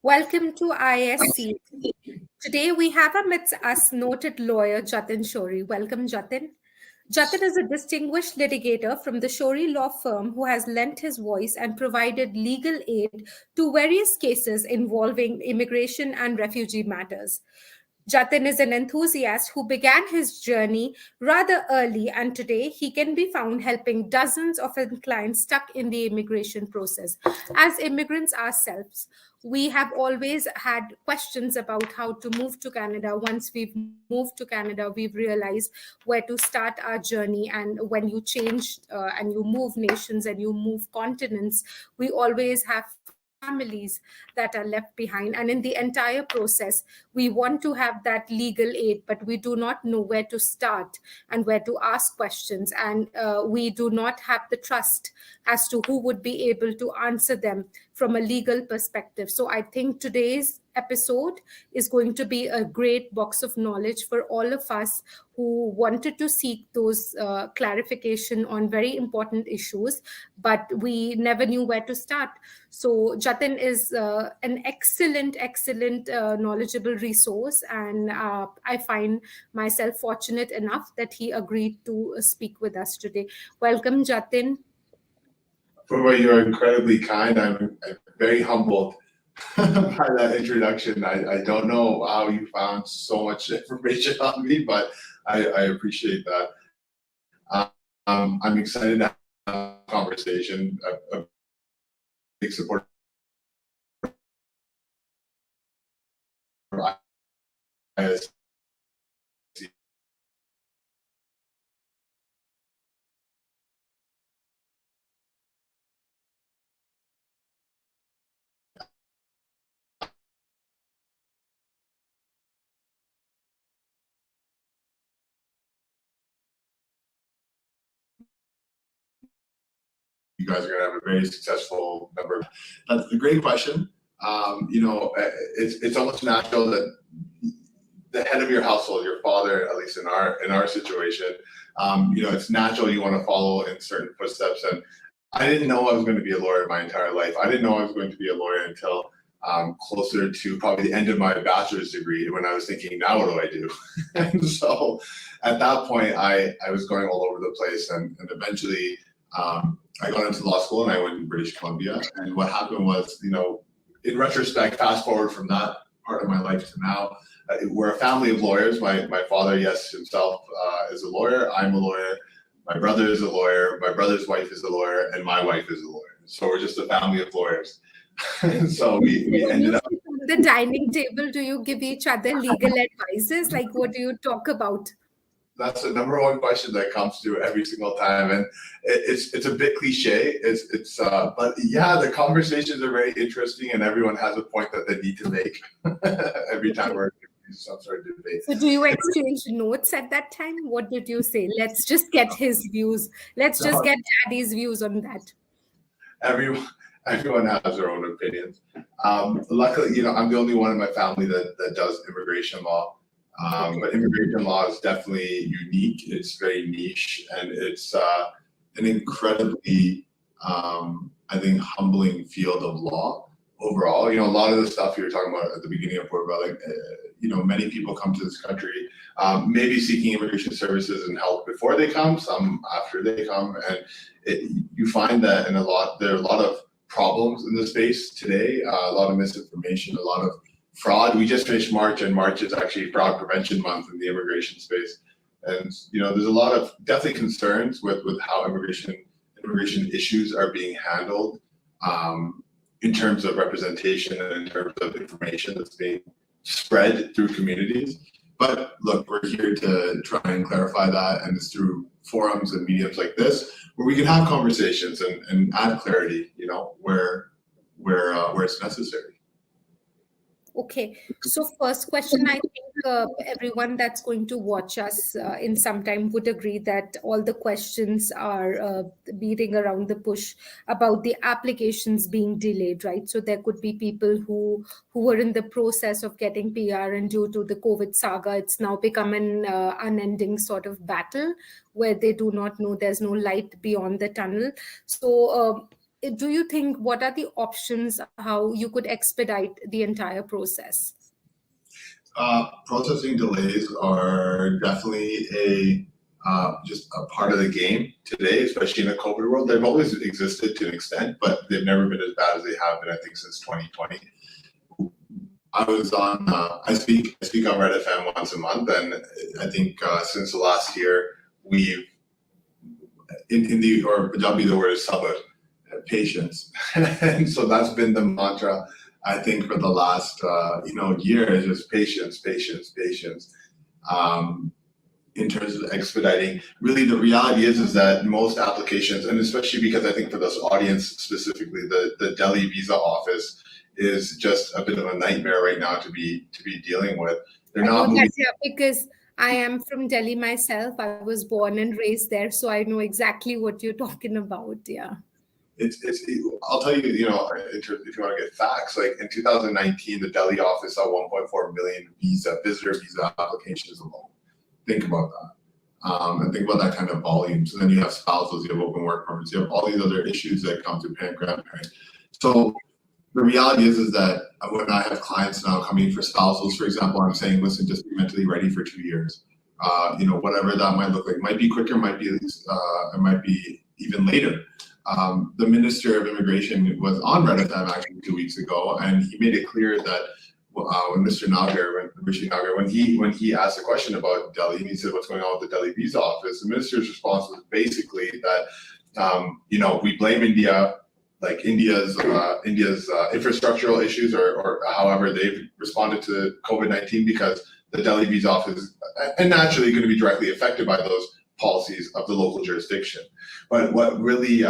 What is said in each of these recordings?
Welcome to ISC. Today we have amidst us noted lawyer Jatin Shory. Welcome, Jatin. Jatin is a distinguished litigator from the Shory law firm who has lent his voice and provided legal aid to various cases involving immigration and refugee matters. Jatin is an enthusiast who began his journey rather early, and today he can be found helping dozens of his clients stuck in the immigration process. As immigrants ourselves, we have always had questions about how to move to Canada. Once we've moved to Canada, we've realized where to start our journey. And when you change and you move nations and you move continents, we always have families that are left behind. And in the entire process, we want to have that legal aid, but we do not know where to start and where to ask questions. And we do not have the trust as to who would be able to answer them from a legal perspective. So I think today's episode is going to be a great box of knowledge for all of us who wanted to seek those clarification on very important issues, but we never knew where to start. So Jatin is an excellent, knowledgeable resource, and I find myself fortunate enough that he agreed to speak with us today. Welcome, Jatin. Purva, you're incredibly kind. I'm very humbled by that introduction. I don't know how you found so much information on me, but I appreciate that. I'm excited to have a conversation. A big supporter. You guys are going to have a very successful number. That's a great question. It's almost natural that the head of your household, your father, at least in our situation, it's natural you want to follow in certain footsteps. And I didn't know I was going to be a lawyer my entire life. I didn't know I was going to be a lawyer until closer to probably the end of my bachelor's degree, when I was thinking, now what do I do? And so at that point, I was going all over the place, and eventually I got into law school and I went to British Columbia. And what happened was, in retrospect, fast forward from that part of my life to now, we're a family of lawyers. My father, yes, himself is a lawyer. I'm a lawyer. My brother is a lawyer. My brother's wife is a lawyer, and my wife is a lawyer. So we're just a family of lawyers. And so we ended up. The dining table, do you give each other legal advices? Like, what do you talk about? That's the number one question that comes through every single time, and it's a bit cliche. But yeah, the conversations are very interesting, and everyone has a point that they need to make every time we're in some sort of debate. So, do you exchange notes at that time? What did you say? Let's just get his views. Let's just get Daddy's views on that. Everyone has their own opinions. Luckily, I'm the only one in my family that does immigration law. But immigration law is definitely unique. It's very niche, and it's an incredibly, I think, humbling field of law overall. A lot of the stuff you were talking about at the beginning of Port, many people come to this country, maybe seeking immigration services and help before they come, some after they come, and you find that there are a lot of problems in the space today, a lot of misinformation, a lot of fraud. We just finished March, and March is actually Fraud Prevention Month in the immigration space. And there's a lot of definitely concerns with how immigration issues are being handled in terms of representation and in terms of information that's being spread through communities. But look, we're here to try and clarify that, and it's through forums and mediums like this where we can have conversations and add clarity, where it's necessary. Okay, so first question, I think everyone that's going to watch us in some time would agree that all the questions are beating around the bush about the applications being delayed, right? So there could be people who were in the process of getting PR, and due to the COVID saga, it's now become an unending sort of battle where they do not know, there's no light beyond the tunnel. So do you think, what are the options how you could expedite the entire process? Processing delays are definitely just a part of the game today, especially in the COVID world. They've always existed to an extent, but they've never been as bad as they have been, I think, since 2020. I speak on Red FM once a month, and I think since the last year, we've, or Punjabi, the word is sabr, patience. And so that's been the mantra, I think, for the last year, is just patience, patience, patience. In terms of expediting, really the reality is that most applications, and especially because I think for this audience specifically, the Delhi visa office is just a bit of a nightmare right now to be dealing with. They're not moving. Yeah, because I am from Delhi myself. I was born and raised there, so I know exactly what you're talking about. Yeah. I'll tell you, if you want to get facts, like in 2019, the Delhi office saw 1.4 million visitor visa applications alone. Think about that. And think about that kind of volume. So then you have spousals, you have open work permits, you have all these other issues that come to parent, grandparent. So the reality is that when I have clients now coming for spousals, for example, I'm saying, listen, just be mentally ready for 2 years. Whatever that might look like, might be quicker, it might be even later. The Minister of Immigration was on Red FM actually 2 weeks ago, and he made it clear that when Mr. Rishi Nagar, when he asked a question about Delhi, and he said, "What's going on with the Delhi visa office?" The minister's response was basically that we blame India, like India's infrastructural issues, or however they've responded to COVID-19, because the Delhi visa office is naturally going to be directly affected by those policies of the local jurisdiction. But what really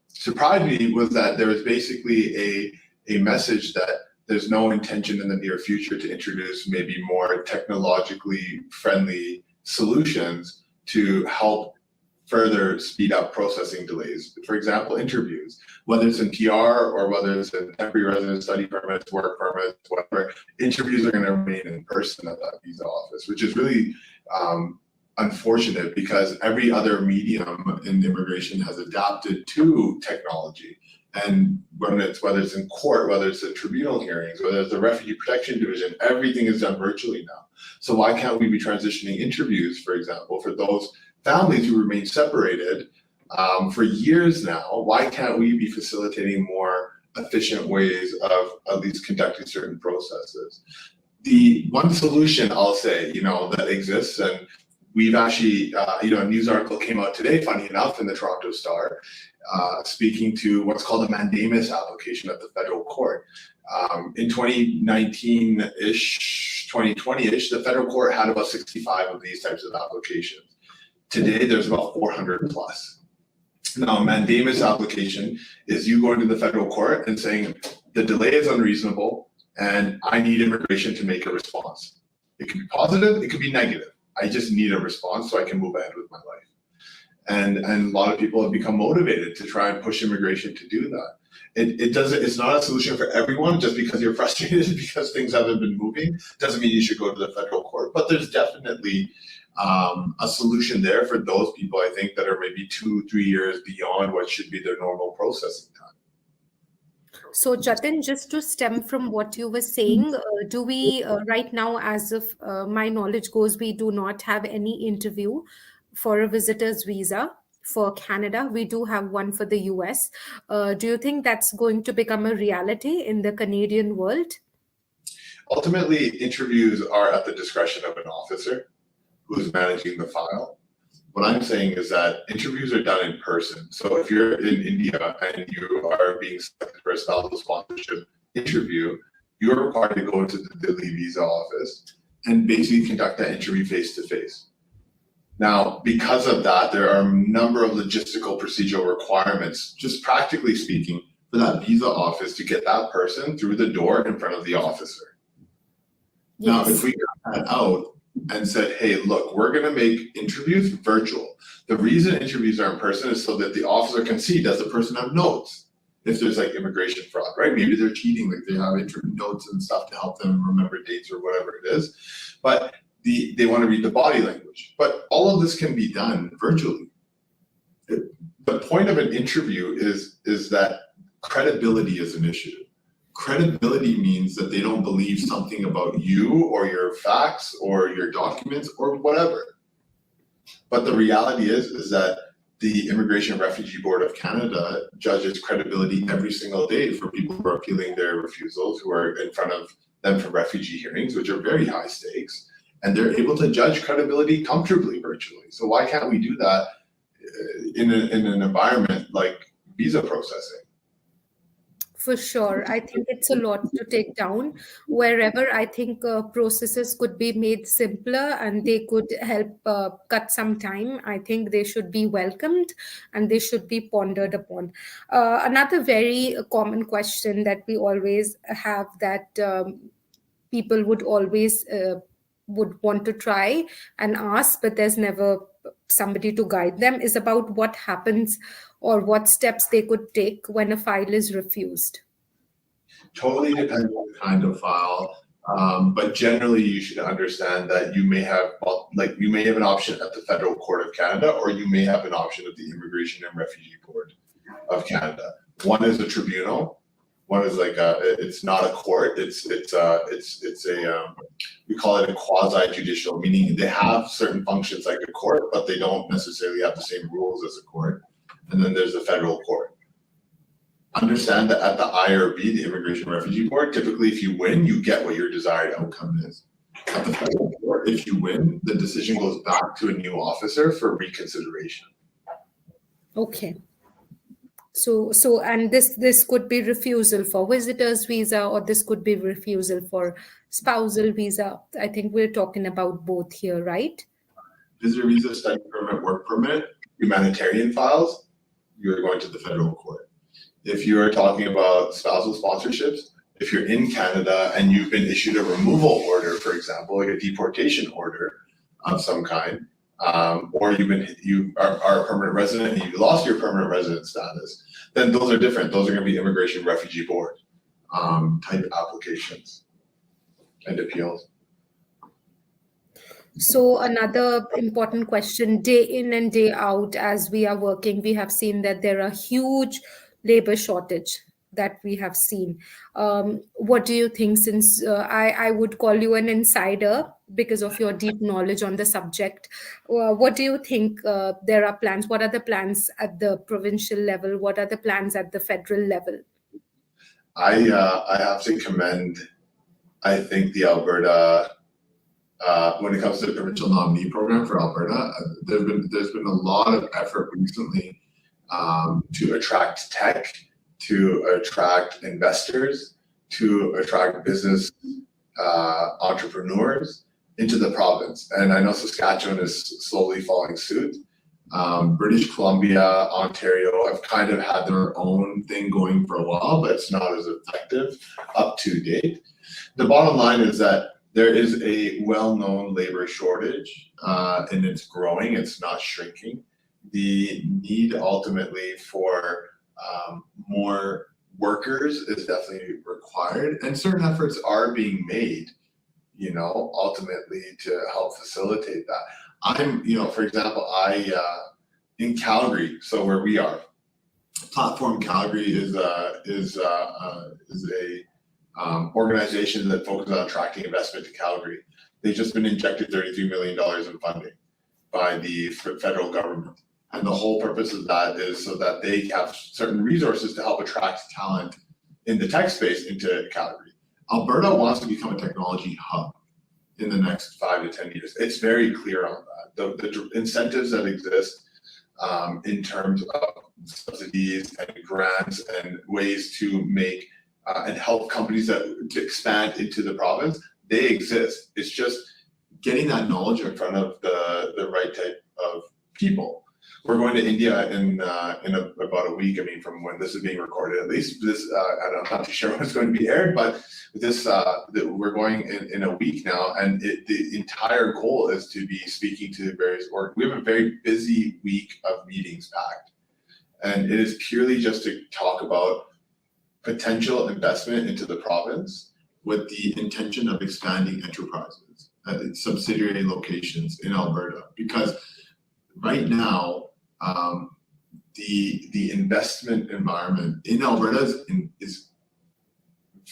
surprised me was that there was basically a message that there's no intention in the near future to introduce maybe more technologically friendly solutions to help further speed up processing delays. For example, interviews, whether it's in PR or whether it's in temporary residence, study permits, work permits, whatever, interviews are going to remain in person at that visa office, which is really unfortunate, because every other medium in immigration has adapted to technology. And whether it's in court, whether it's in tribunal hearings, whether it's the Refugee Protection Division, everything is done virtually now. So why can't we be transitioning interviews, for example, for those families who remain separated for years now? Why can't we be facilitating more efficient ways of at least conducting certain processes? The one solution I'll say, that exists, and we've actually, a news article came out today, funny enough, in the Toronto Star, speaking to what's called a mandamus application at the federal court. In 2019-ish, 2020-ish, the federal court had about 65 of these types of applications. Today, there's about 400 plus. Now, a mandamus application is you going to the federal court and saying, the delay is unreasonable and I need immigration to make a response. It could be positive, it could be negative. I just need a response so I can move ahead with my life. And a lot of people have become motivated to try and push immigration to do that. It's not a solution for everyone. Just because you're frustrated because things haven't been moving doesn't mean you should go to the federal court. But there's definitely a solution there for those people, I think, that are maybe 2-3 years beyond what should be their normal processing time. So Jatin, just to stem from what you were saying, do we right now, as of my knowledge goes, we do not have any interview for a visitor's visa for Canada. We do have one for the US. Do you think that's going to become a reality in the Canadian world? Ultimately, interviews are at the discretion of an officer who's managing the file. What I'm saying is that interviews are done in person. So if you're in India and you are being selected for a spousal sponsorship interview, you're required to go to the Delhi visa office and basically conduct that interview face-to-face. Now, because of that, there are a number of logistical procedural requirements, just practically speaking, for that visa office to get that person through the door in front of the officer. Yes. Now, if we got that out and said, hey, look, we're going to make interviews virtual. The reason interviews are in person is so that the officer can see, does the person have notes? If there's like immigration fraud, right? Maybe they're cheating, like they have notes and stuff to help them remember dates or whatever it is. But they want to read the body language. But all of this can be done virtually. The point of an interview is that credibility is an issue. Credibility means that they don't believe something about you or your facts or your documents or whatever. But the reality is that the Immigration and Refugee Board of Canada judges credibility every single day for people who are appealing their refusals, who are in front of them for refugee hearings, which are very high stakes, and they're able to judge credibility comfortably virtually. So why can't we do that in an environment like visa processing? For sure. I think it's a lot to take down. Wherever I think processes could be made simpler and they could help cut some time, I think they should be welcomed and they should be pondered upon. Another very common question that we always have, that people would always would want to try and ask, but there's never somebody to guide them, is about what happens or what steps they could take when a file is refused. Totally depends on the kind of file, but generally you should understand that you may have, you may have an option at the Federal Court of Canada, or you may have an option at the Immigration and Refugee Board of Canada. One is a tribunal. One is it's not a court. It's a we call it a quasi judicial, meaning they have certain functions like a court, but they don't necessarily have the same rules as a court. And then there's the federal court. Understand that at the IRB, the Immigration and Refugee Board, typically if you win, you get what your desired outcome is. At the federal court, if you win, the decision goes back to a new officer for reconsideration. Okay. So and this could be refusal for visitors visa, or this could be refusal for spousal visa. I think we're talking about both here, right? Visitor visa, study permit, work permit, humanitarian files, you're going to the federal court. If you are talking about spousal sponsorships, if you're in Canada and you've been issued a removal order, for example, like a deportation order of some kind, or you are a permanent resident and you lost your permanent resident status, then those are different. Those are going to be Immigration Refugee Board type applications and appeals. So another important question, day in and day out, as we are working, we have seen that there are huge labor shortage that we have seen. What do you think, since I would call you an insider because of your deep knowledge on the subject, what do you think there are plans? What are the plans at the provincial level? What are the plans at the federal level? I have to commend, I think, the Alberta, when it comes to the provincial nominee program for Alberta, there's been a lot of effort recently to attract tech, to attract investors, to attract business entrepreneurs into the province. And I know Saskatchewan is slowly following suit. British Columbia, Ontario have kind of had their own thing going for a while, but it's not as effective up to date. The bottom line is that there is a well-known labor shortage, and it's growing, it's not shrinking. The need ultimately for more workers is definitely required, and certain efforts are being made, ultimately to help facilitate that. For example, in Calgary, so where we are, Platform Calgary is a organization that focuses on attracting investment to Calgary. They've just been injected $33 million in funding by the federal government. And the whole purpose of that is so that they have certain resources to help attract talent in the tech space into Calgary. Alberta wants to become a technology hub in the next 5 to 10 years. It's very clear on that. The incentives that exist in terms of subsidies and grants and ways to make and help companies to expand into the province, they exist. It's just getting that knowledge in front of the right type of people. We're going to India in about a week. I mean, from when this is being recorded, at least this. I'm not too sure when it's going to be aired, but this we're going in a week now, and the entire goal is to be speaking to various we have a very busy week of meetings packed, and it is purely just to talk about potential investment into the province with the intention of expanding enterprises at subsidiary locations in Alberta, because right now the investment environment in Alberta is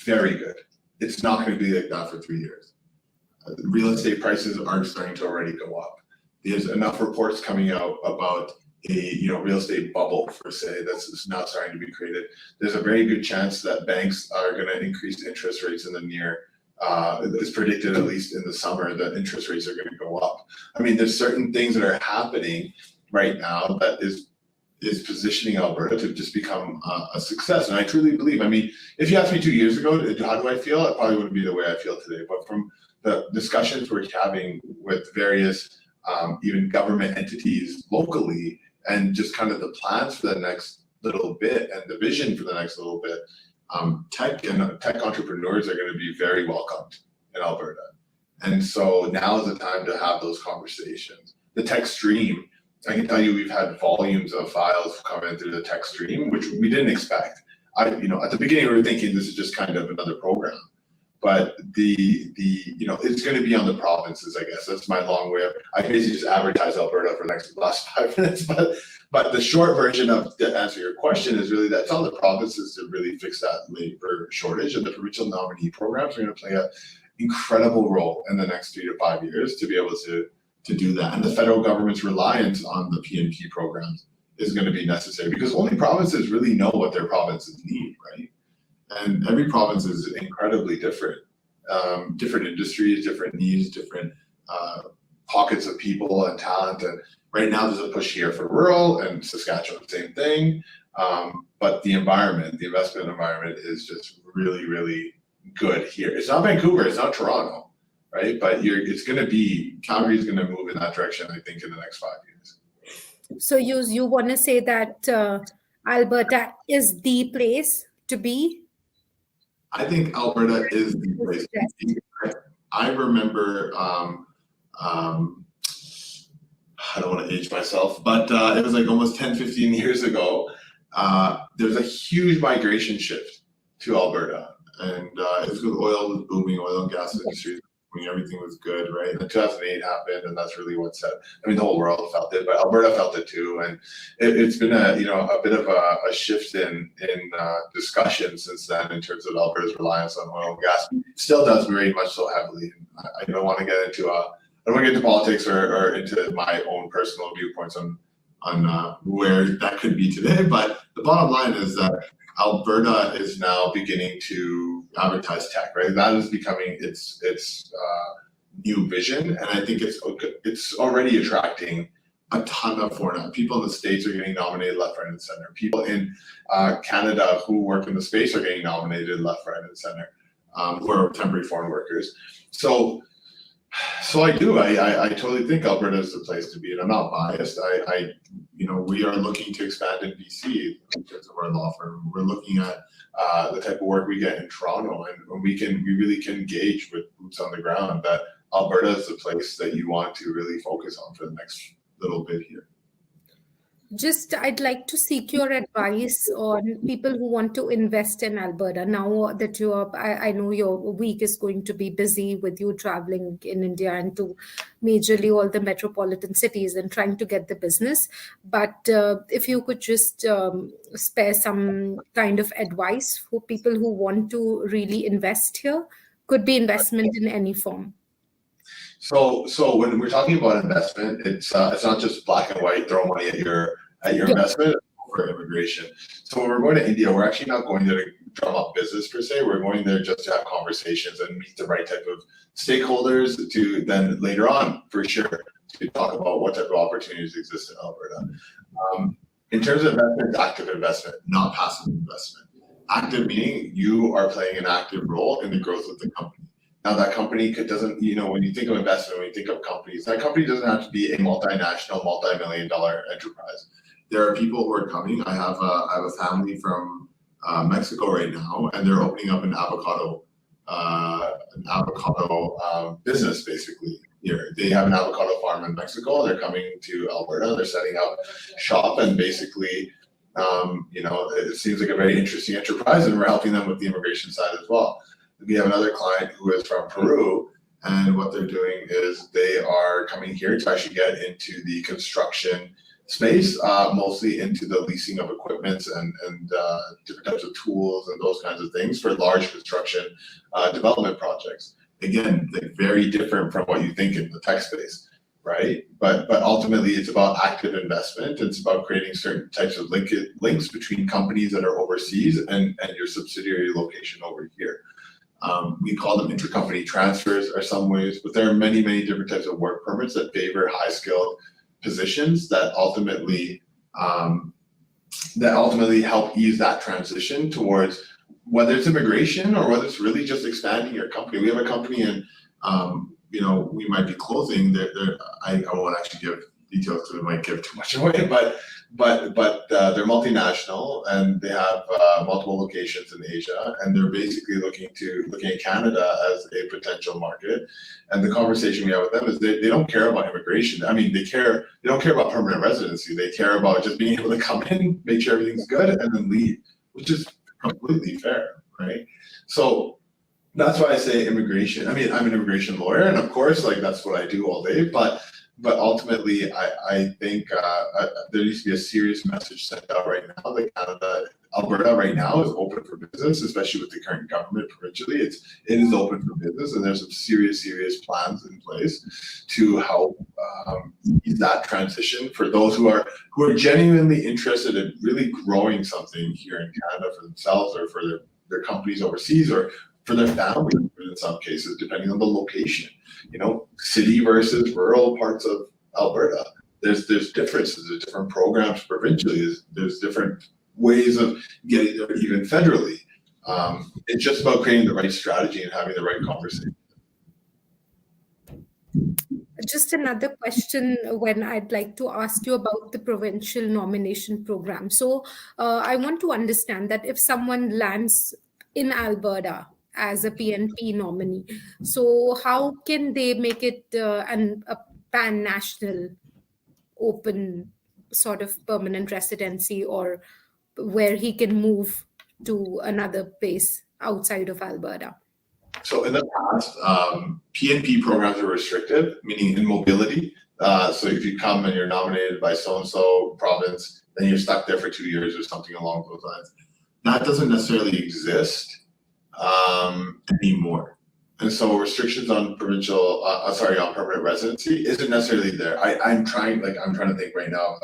very good. It's not going to be like that for 3 years. Real estate prices are starting to already go up. There's enough reports coming out about a real estate bubble per se that's now starting to be created. There's a very good chance that banks are going to increase interest rates in the near. It's predicted, at least in the summer, that interest rates are going to go up. I mean, there's certain things that are happening right now that is positioning Alberta to just become a success. And I truly believe, I mean, if you asked me 2 years ago, how do I feel? It probably wouldn't be the way I feel today. But from the discussions we're having with various even government entities locally, and just kind of the plans for the next little bit and the vision for the next little bit, tech entrepreneurs are going to be very welcomed in Alberta. And so now is the time to have those conversations. The tech stream, I can tell you we've had volumes of files come in through the tech stream, which we didn't expect. At the beginning we were thinking this is just kind of another program. But it's going to be on the provinces, I guess. That's my long way of, I basically just advertise Alberta for the last 5 minutes. But the short version of, to answer your question, is really that's on the provinces to really fix that labor shortage. And the provincial nominee programs are going to play an incredible role in the next 3 to 5 years to be able to do that. And the federal government's reliance on the PNP programs is going to be necessary, because only provinces really know what their provinces need, right? And every province is incredibly different. Different industries, different needs, different pockets of people and talent. And right now there's a push here for rural, and Saskatchewan, same thing. But the investment environment is just really, really good here. It's not Vancouver, it's not Toronto, right? But Calgary is going to move in that direction, I think, in the next 5 years. So you want to say that Alberta is the place to be? I think Alberta is the place to be. I remember, I don't want to age myself, but it was like almost 10, 15 years ago. There was a huge migration shift to Alberta. And it was because oil was booming, oil and gas industry, everything was good, right? And 2008 happened, and that's really what set. I mean, the whole world felt it, but Alberta felt it too. And it's been a bit of a shift in discussion since then in terms of Alberta's reliance on oil and gas. It still does very much so heavily. I don't want to get into politics or into my own personal viewpoints on where that could be today. But the bottom line is that Alberta is now beginning to advertise tech, right? That is becoming its new vision, and I think it's already attracting a ton of foreign people in the States are getting nominated left, right, and center. People in Canada who work in the space are getting nominated left, right, and center, who are temporary foreign workers. So I totally think Alberta is the place to be, and I'm not biased. We are looking to expand in BC in terms of our law firm. We're looking at the type of work we get in Toronto, and we really can engage with boots on the ground that Alberta is the place that you want to really focus on for the next little bit here. I'd like to seek your advice on people who want to invest in Alberta. Now that I know your week is going to be busy with you traveling in India and to majorly all the metropolitan cities and trying to get the business. But if you could just spare some kind of advice for people who want to really invest here, could be investment in any form. So when we're talking about investment, it's not just black and white, throw money at your investment for immigration. So when we're going to India, we're actually not going there to drum up business per se. We're going there just to have conversations and meet the right type of stakeholders to then later on, for sure, to talk about what type of opportunities exist in Alberta. In terms of investment, active investment, not passive investment. Active meaning you are playing an active role in the growth of the company. Now that company doesn't, when you think of investment, when you think of companies, that company doesn't have to be a multinational, multi-million-dollar enterprise. There are people who are coming. I have a family from Mexico right now, and they're opening up an avocado business basically here. They have an avocado farm in Mexico. They're coming to Alberta. They're setting up shop, and basically, it seems like a very interesting enterprise, and we're helping them with the immigration side as well. We have another client who is from Peru, and what they're doing is they are coming here to actually get into the construction space, mostly into the leasing of equipment and different types of tools and those kinds of things for large construction development projects. Again, like very different from what you think in the tech space, right? But ultimately, it's about active investment. It's about creating certain types of links between companies that are overseas and your subsidiary location over here. We call them intercompany transfers or some ways, but there are many, many different types of work permits that favor high-skilled positions that ultimately help ease that transition towards whether it's immigration or whether it's really just expanding your company. We have a company and we might be closing. I won't actually give details because it might give too much away, but they're multinational and they have multiple locations in Asia, and they're basically looking at Canada as a potential market. And the conversation we have with them is they don't care about immigration. I mean, they don't care about permanent residency. They care about just being able to come in, make sure everything's good, and then leave, which is completely fair, right? So that's why I say immigration. I mean, I'm an immigration lawyer, and of course, like that's what I do all day. But ultimately, I think there needs to be a serious message sent out right now that Alberta right now is open for business, especially with the current government provincially. It is open for business, and there's some serious plans in place to help ease that transition for those who are genuinely interested in really growing something here in Canada for themselves or for their companies overseas or for their families in some cases, depending on the location. City versus rural parts of Alberta. There's differences. There's different programs provincially. There's different ways of getting there, even federally. It's just about creating the right strategy and having the right conversation. Just another question when I'd like to ask you about the provincial nomination program. So I want to understand that if someone lands in Alberta as a PNP nominee, so how can they make it a pan-national open sort of permanent residency, or where he can move to another place outside of Alberta? So in the past, PNP programs are restrictive, meaning in mobility. So if you come and you're nominated by so-and-so province, then you're stuck there for 2 years or something along those lines. That doesn't necessarily exist anymore. And so restrictions on on permanent residency isn't necessarily there. I'm trying to think right now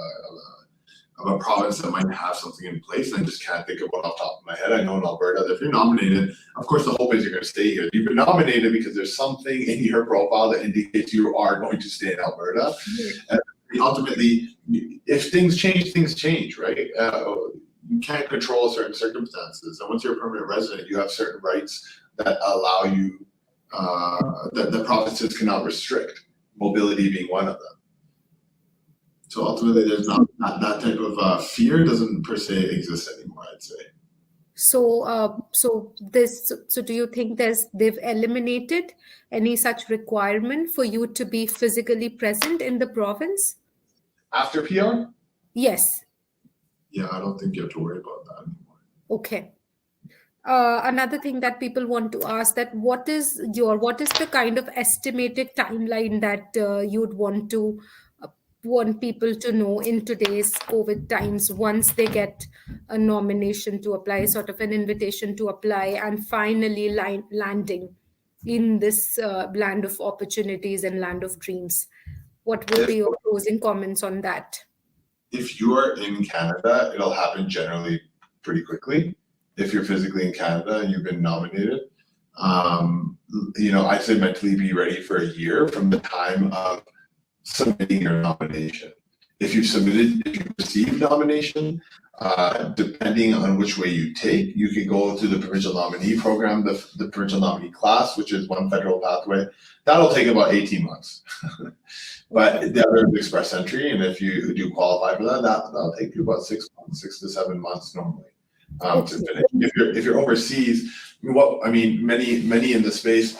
of a province that might have something in place, and I just can't think of one off the top of my head. I know in Alberta that if you're nominated, of course the hope is you're going to stay here. You've been nominated because there's something in your profile that indicates you are going to stay in Alberta. And ultimately, if things change, right? You can't control certain circumstances. And once you're a permanent resident, you have certain rights that allow you, that the provinces cannot restrict, mobility being one of them. So ultimately, there's not that type of fear doesn't per se exist anymore, I'd say. So, so do you think they've eliminated any such requirement for you to be physically present in the province? After PR? Yes. Yeah, I don't think you have to worry about that anymore. Okay. Another thing that people want to ask, that what is the kind of estimated timeline that you'd want people to know in today's COVID times, once they get a nomination to apply, sort of an invitation to apply, and finally landing in this land of opportunities and land of dreams? What would be your closing comments on that? If you are in Canada, it'll happen generally pretty quickly. If you're physically in Canada and you've been nominated, I'd say mentally be ready for a year from the time of submitting your nomination. If you received nomination, depending on which way you take, you can go through the provincial nominee program, the provincial nominee class, which is one federal pathway. That'll take about 18 months. But the other is express entry, and if you do qualify for that'll take you about 6 to 7 months normally to finish. If you're overseas, many in the space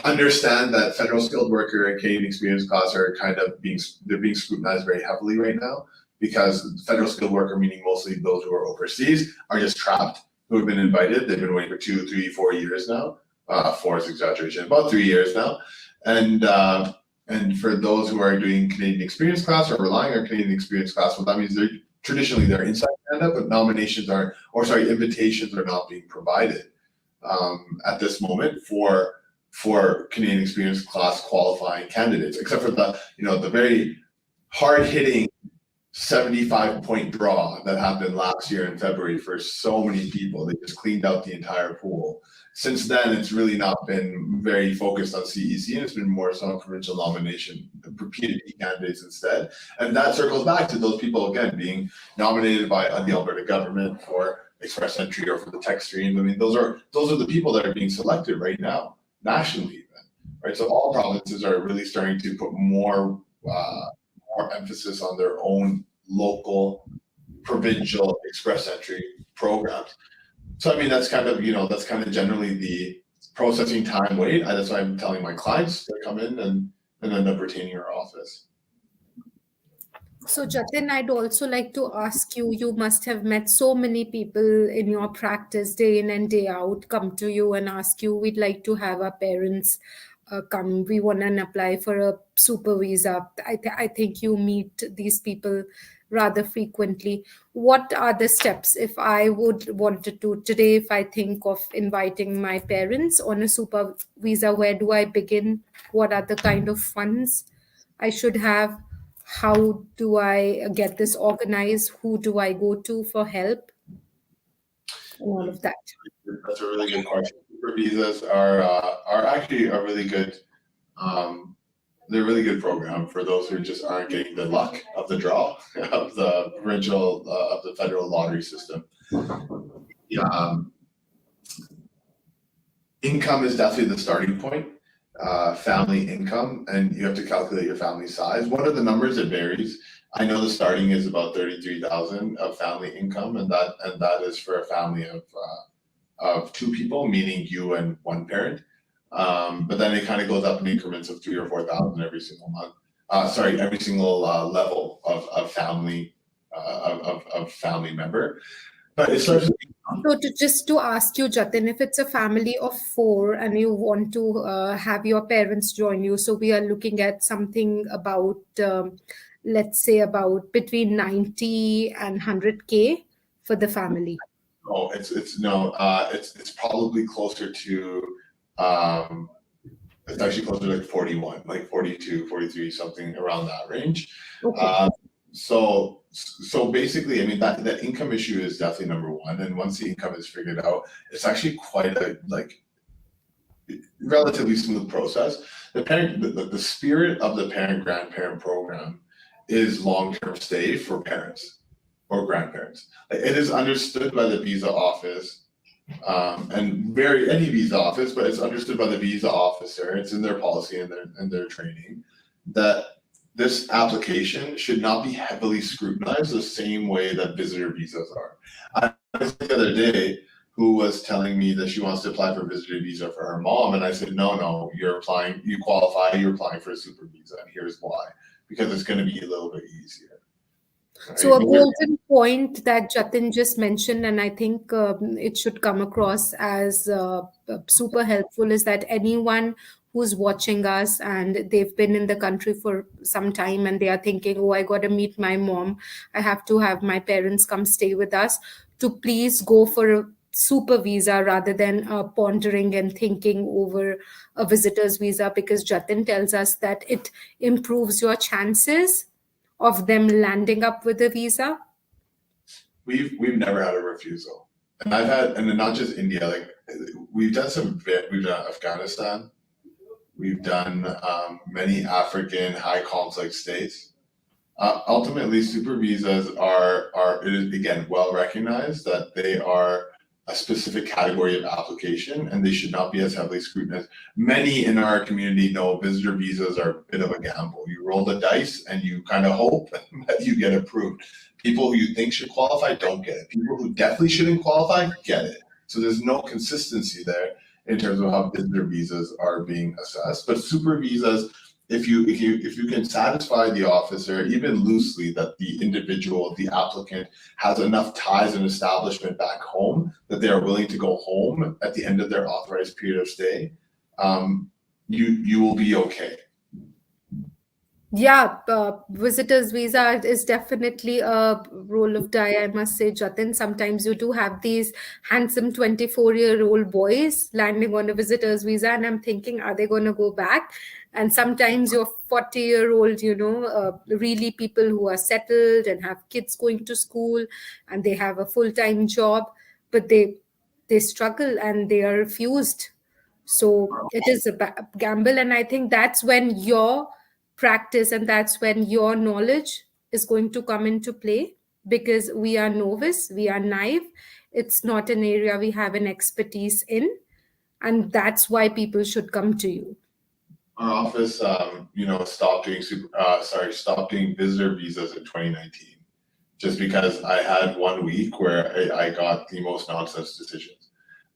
understand that federal skilled worker and Canadian experience class are being scrutinized very heavily right now, because federal skilled worker, meaning mostly those who are overseas, are just trapped, who have been invited. They've been waiting for 2, 3, 4 years now. 4 is exaggeration, about 3 years now. And for those who are doing Canadian Experience class or relying on Canadian Experience class, what that means they're inside Canada, but invitations are not being provided at this moment for Canadian Experience class qualifying candidates, except for the very hard hitting 75-point draw that happened last year in February for so many people. They just cleaned out the entire pool. Since then, it's really not been very focused on CEC, and it's been more so on provincial nomination for PhD candidates instead. And that circles back to those people, again, being nominated by the Alberta government for express entry or for the tech stream. I mean, those are the people that are being selected right now, nationally even, right? So all provinces are really starting to put more emphasis on their own local, provincial express entry programs. So I mean, that's kind of generally the processing time wait. That's why I'm telling my clients to come in and end up retaining our office. So Jatin, I'd also like to ask you, you must have met so many people in your practice day in and day out come to you and ask you, we'd like to have our parents come, we want to apply for a super visa. I think you meet these people rather frequently. What are the steps if I would wanted to today, if I think of inviting my parents on a super visa, where do I begin? What are the kind of funds I should have? How do I get this organized? Who do I go to for help? And all of that. That's a really good question. Super visas are actually a really good they're a really good program for those who just aren't getting the luck of the draw of the provincial of the federal lottery system. Income is definitely the starting point. Family income, and you have to calculate your family size. What are the numbers? It varies. I know the starting is about 33,000 of family income, and that is for a family of two people, meaning you and one parent. But then it kind of goes up in increments of 3,000 or 4,000 every single month. Every single level of family family member. But it starts. So just to ask you, Jatin, if it's a family of 4 and you want to have your parents join you, so we are looking at something about, let's say about between 90 and 100K for the family. Oh, it's probably closer to, it's actually closer to like 41, like 42, 43, something around that range. Okay. So basically, I mean, that income issue is definitely number one. And once the income is figured out, it's actually quite a relatively smooth process. The spirit of the parent-grandparent program is long-term stay for parents or grandparents. It is understood by the visa office, and any visa office, but it's understood by the visa officer. It's in their policy and their training that this application should not be heavily scrutinized the same way that visitor visas are. I was the other day who was telling me that she wants to apply for a visitor visa for her mom, and I said, no, you're applying, you qualify, you're applying for a super visa, and here's why. Because it's going to be a little bit easier. Right? So a golden point that Jatin just mentioned, and I think it should come across as super helpful, is that anyone who's watching us and they've been in the country for some time and they are thinking, oh, I got to meet my mom, I have to have my parents come stay with us, to please go for a super visa rather than pondering and thinking over a visitor's visa, because Jatin tells us that it improves your chances of them landing up with a visa. We've never had a refusal, and not just India. Like we've done Afghanistan, we've done many African high conflict states. Ultimately, super visas it is again well recognized that they are a specific category of application and they should not be as heavily scrutinized. Many in our community know visitor visas are a bit of a gamble. You roll the dice and you kind of hope that you get approved. People who you think should qualify don't get it. People who definitely shouldn't qualify get it. So there's no consistency there in terms of how visitor visas are being assessed. But super visas, if you can satisfy the officer, even loosely, that the individual, the applicant, has enough ties and establishment back home that they are willing to go home at the end of their authorized period of stay, you will be okay. Yeah, visitors visa is definitely a roll of die, I must say, Jatin. Sometimes you do have these handsome 24-year-old boys landing on a visitor's visa, and I'm thinking, are they going to go back? And sometimes your 40-year-old, really people who are settled and have kids going to school and they have a full-time job, but they struggle and they are refused. So it is a gamble, and I think that's when your practice and that's when your knowledge is going to come into play, because we are novice, we are naive. It's not an area we have an expertise in, and that's why people should come to you. Our office, stopped doing visitor visas in 2019, just because I had 1 week where I got the most nonsense decisions.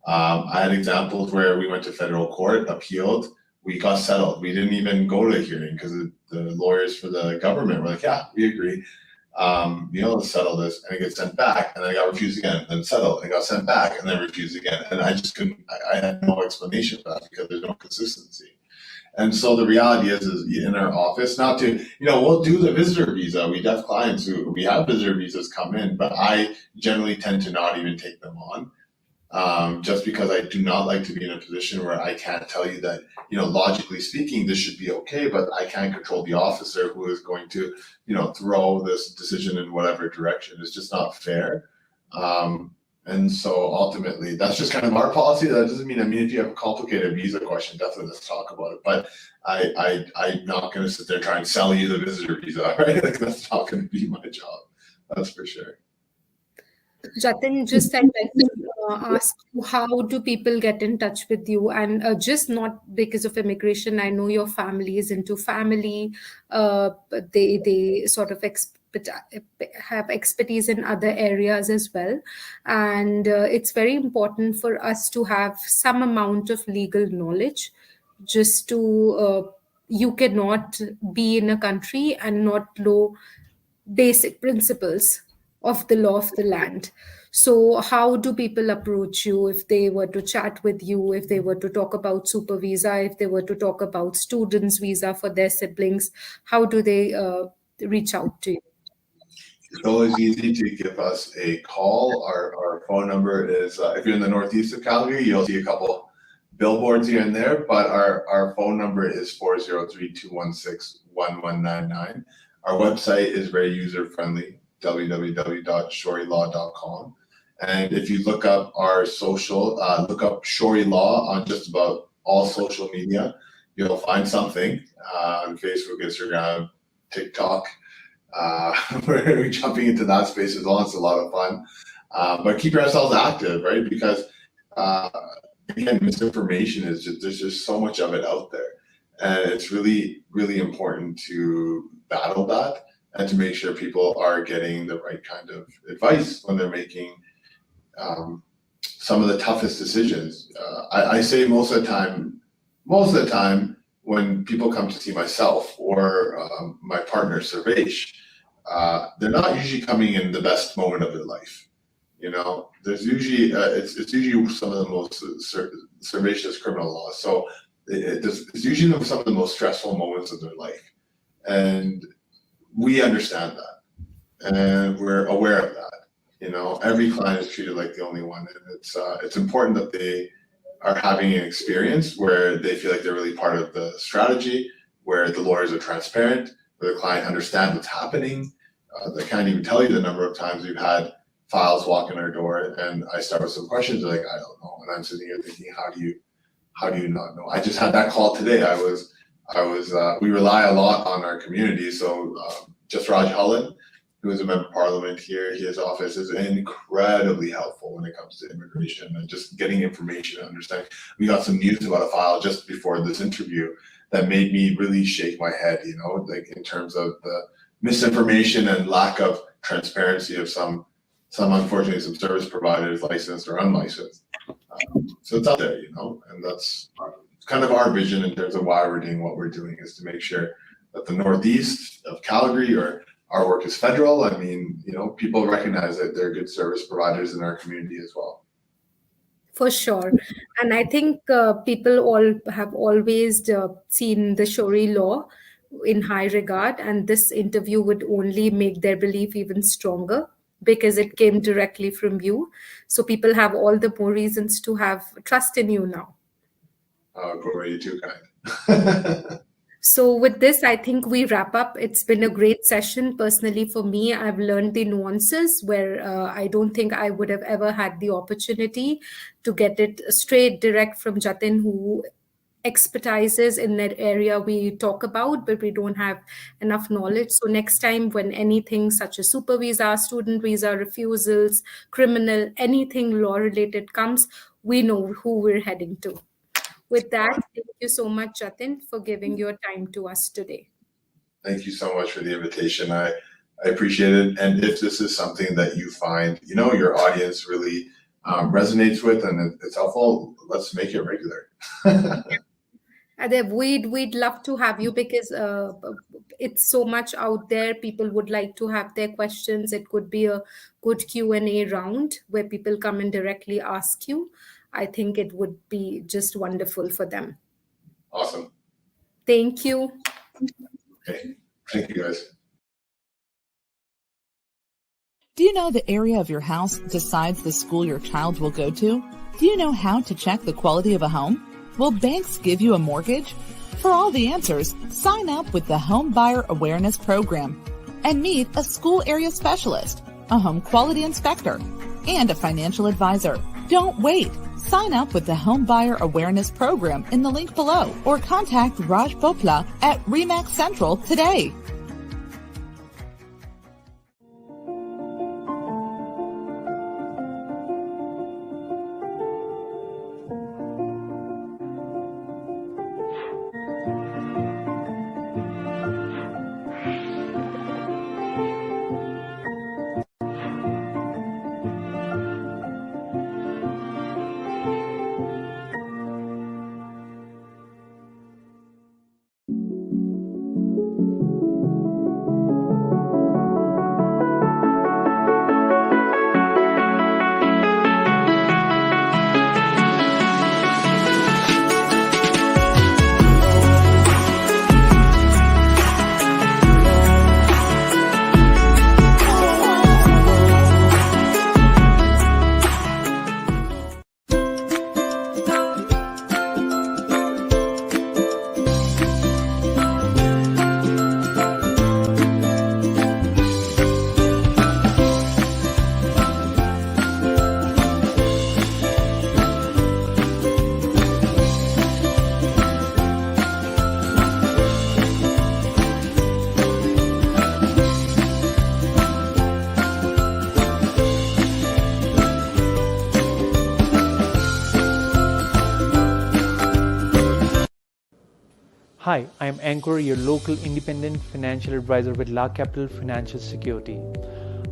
I had examples where we went to federal court, appealed, we got settled. We didn't even go to a hearing because the lawyers for the government were like, "Yeah, we agree. Let's settle this," and it gets sent back, and then I got refused again, then settled, and got sent back, and then refused again, and I just couldn't. I had no explanation for that because there's no consistency. And so the reality is in our office, not to, we'll do the visitor visa. We have clients who we have visitor visas come in, but I generally tend to not even take them on. Just because I do not like to be in a position where I can't tell you that, logically speaking, this should be okay, but I can't control the officer who is going to, throw this decision in whatever direction. It's just not fair. And so ultimately, that's just kind of our policy. That doesn't mean, if you have a complicated visa question, definitely let's talk about it. But I'm not going to sit there and try and sell you the visitor visa, right? Like, that's not going to be my job. That's for sure. Jatin, just I'd like to ask you, how do people get in touch with you? And just not because of immigration. I know your family is into family. But they sort of have expertise in other areas as well. And it's very important for us to have some amount of legal knowledge, just to you cannot be in a country and not know basic principles of the law of the land. So, how do people approach you if they were to chat with you, if they were to talk about super visa, if they were to talk about students' visa for their siblings? How do they reach out to you? It's always easy to give us a call. Our phone number is, if you're in the northeast of Calgary, you'll see a couple billboards here and there, but our phone number is 403-216-1199. Our website is very user-friendly, www.shorylaw.com. And if you look up our social, look up Shory Law on just about all social media, you'll find something on Facebook, Instagram, TikTok. We're jumping into that space as well. It's a lot of fun, but keeping ourselves active, right? Because again, misinformation is there's just so much of it out there, and it's really, really important to battle that and to make sure people are getting the right kind of advice when they're making some of the toughest decisions. I say most of the time, when people come to see myself or my partner Servesh, they're not usually coming in the best moment of their life. There's usually it's usually some of the most Servatious criminal law. So it's usually some of the most stressful moments of their life, and we understand that, and we're aware of that. Every client is treated like the only one, and it's important that they are having an experience where they feel like they're really part of the strategy, where the lawyers are transparent, where the client understands what's happening. They can't even tell you the number of times we've had files walk in our door, and I start with some questions. They're like, "I don't know," and I'm sitting here thinking, "How do you not know?" I just had that call today. We rely a lot on our community, so just Raj Hullen, who is a member of parliament here, his office is incredibly helpful when it comes to immigration and just getting information and understanding. We got some news about a file just before this interview that made me really shake my head, like in terms of the misinformation and lack of transparency of some unfortunately some service providers, licensed or unlicensed. So it's out there, and that's kind of our vision in terms of why we're doing what we're doing, is to make sure that the northeast of Calgary, or our work is federal. I mean, people recognize that they're good service providers in our community as well. For sure. And I think people all have always seen the Shory law in high regard, and this interview would only make their belief even stronger because it came directly from you. So people have all the more reasons to have trust in you now. Glory, you're too kind. So with this, I think we wrap up. It's been a great session. Personally, for me, I've learned the nuances where I don't think I would have ever had the opportunity to get it straight, direct from Jatin, who expertises in that area we talk about, but we don't have enough knowledge. So next time when anything such as super visa, student visa, refusals, criminal, anything law related comes, we know who we're heading to. With that, thank you so much, Jatin, for giving your time to us today. Thank you so much for the invitation. I appreciate it. And if this is something that you find, your audience really resonates with and it's helpful, let's make it regular. We'd love to have you because it's so much out there. People would like to have their questions. It could be a good Q&A round where people come and directly ask you. I think it would be just wonderful for them. Awesome. Thank you. Okay. Thank you, guys. Do you know the area of your house decides the school your child will go to? Do you know how to check the quality of a home? Will banks give you a mortgage? For all the answers, sign up with the Home Buyer Awareness Program and meet a school area specialist, a home quality inspector, and a financial advisor. Don't wait. Sign up with the Home Buyer Awareness Program in the link below or contact Raj Bopla at Remax Central today. Hi, I am Ankur, your local independent financial advisor with La Capital Financial Security.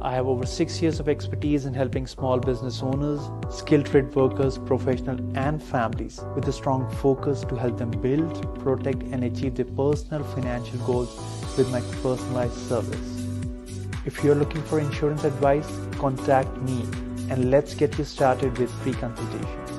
I have over 6 years of expertise in helping small business owners, skilled trade workers, professionals, and families with a strong focus to help them build, protect, and achieve their personal financial goals with my personalized service. If you're looking for insurance advice, contact me and let's get you started with free consultation.